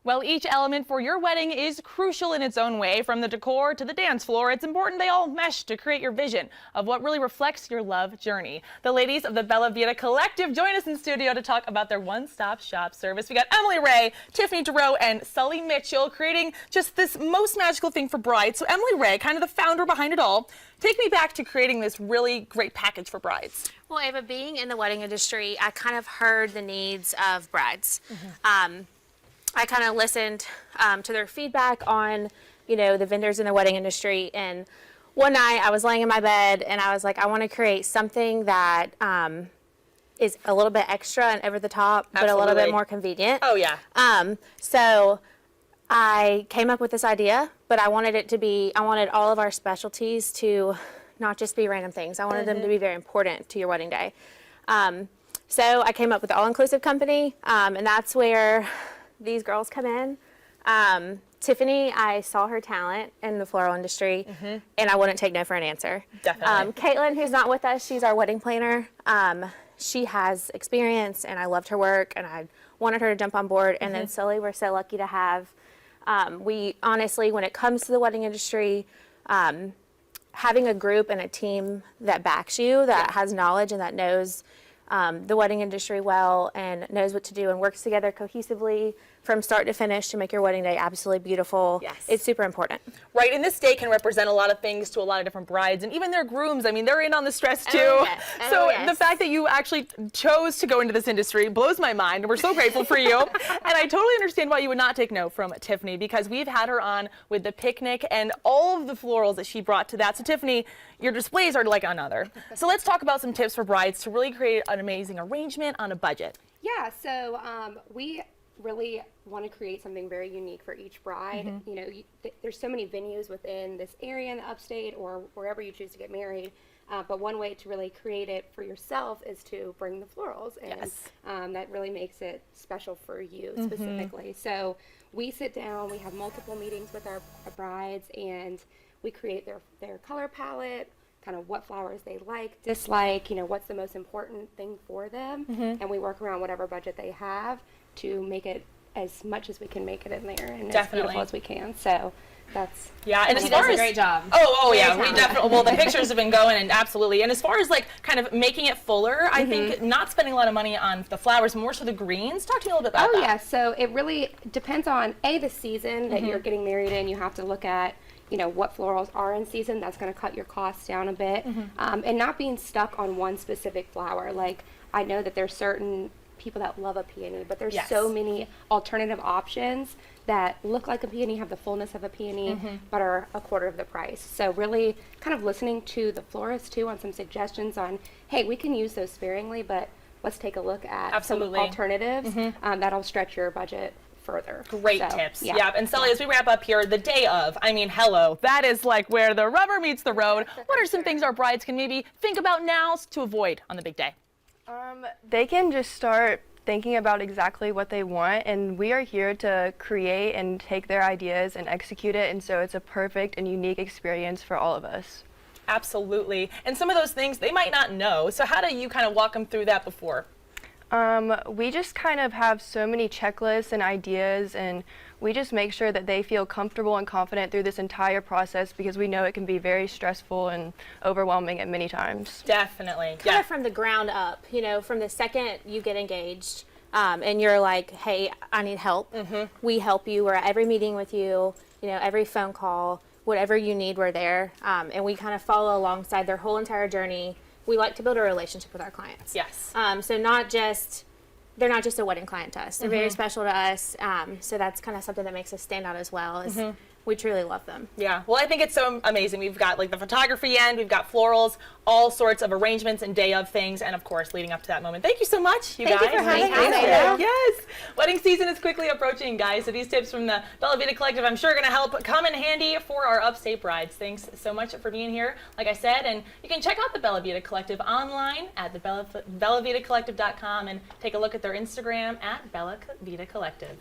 Well, each element for your wedding is crucial in its own way, from the decor to the dance floor. It's important they all mesh to create your vision of what really reflects your love journey. The ladies of the Vita Collective join us in studio to talk about their one-stop shop service. We got Emily Ray, Tiffany DeRoe, and Sully Mitchell creating just this most magical thing for brides. So Emily Ray, kind of the founder behind it all, take me back to creating this really great package for brides. Well, Ava, being in the wedding industry, I kind of heard the needs of brides. I kind of listened to their feedback on, the vendors in the wedding industry. And one night I was laying in my bed and I was like, I want to create something that is a little bit extra and over the top, but a little bit more convenient. Oh, yeah. So I came up with this idea, but I wanted all of our specialties to not just be random things. I wanted them to be very important to your wedding day. So I came up with the all-inclusive company, and that's where these girls come in. Tiffany, I saw her talent in the floral industry, and I wouldn't take no for an answer. Definitely. Caitlin, who's not with us, she's our wedding planner. She has experience, and I loved her work, and I wanted her to jump on board. And then Sully, we're so lucky to have. We honestly, when it comes to the wedding industry, having a group and a team that backs you, that has knowledge and that knows the wedding industry well and knows what to do and works together cohesively from start to finish to make your wedding day absolutely beautiful. Yes. It's super important. Right, and this day can represent a lot of things to a lot of different brides and even their grooms. I mean, they're in on the stress too. Oh, yes. Oh, so yes. The fact that you actually chose to go into this industry blows my mind, and we're so grateful for you. And I totally understand why you would not take no from Tiffany, because we've had her on with the picnic and all of the florals that she brought to that. So Tiffany, your displays are like another. So let's talk about some tips for brides to really create an amazing arrangement on a budget. Yeah, so we really want to create something very unique for each bride. There's so many venues within this area in the upstate or wherever you choose to get married, but one way to really create it for yourself is to bring the florals, and that really makes it special for you specifically. So we sit down, we have multiple meetings with our brides, and we create their color palette, kind of what flowers they like, dislike, what's the most important thing for them, and we work around whatever budget they have to make it as much as we can make it in there and as beautiful as we can. So that's and she does a great job. Oh yeah, we definitely. Well, the pictures have been going, and absolutely. And as far as like kind of making it fuller, I think not spending a lot of money on the flowers, more so the greens. Talk to me a little bit about that. Yeah, so it really depends on the season that you're getting married in. You have to look at what florals are in season. That's going to cut your costs down a bit, and not being stuck on one specific flower. Like, I know that there's certain people that love a peony, but there's so many alternative options that look like a peony, have the fullness of a peony, but are a quarter of the price. So really kind of listening to the florist too on some suggestions on, hey, we can use those sparingly, but let's take a look at some alternatives that'll stretch your budget further. Great tips. Yeah. And Sully, as we wrap up here, the day of, I mean, hello, that is like where the rubber meets the road. What are some things our brides can maybe think about now to avoid on the big day? They can just start thinking about exactly what they want, and we are here to create and take their ideas and execute it, and so it's a perfect and unique experience for all of us. Absolutely. And some of those things they might not know, so how do you kind of walk them through that before? We just kind of have so many checklists and ideas, and we just make sure that they feel comfortable and confident through this entire process, because we know it can be very stressful and overwhelming at many times. Definitely. Kind of from the ground up, from the second you get engaged and you're like, hey, I need help. We help you. We're at every meeting with you, every phone call, whatever you need, we're there. And we kind of follow alongside their whole entire journey. We like to build a relationship with our clients. Yes. So they're not just a wedding client to us. They're very special to us. So that's kind of something that makes us stand out as well. Is we truly love them. Yeah. Well, I think it's so amazing. We've got like the photography end, we've got florals, all sorts of arrangements and day of things, and of course leading up to that moment. Thank you so much, you guys. Thank you for having us. Yes. Wedding season is quickly approaching, guys. So these tips from the Vita Collective, I'm sure, are going to help come in handy for our upstate brides. Thanks so much for being here, like I said, and you can check out the Vita Collective online at the BellaVitaCollective.com and take a look at their Instagram at Vita Collective.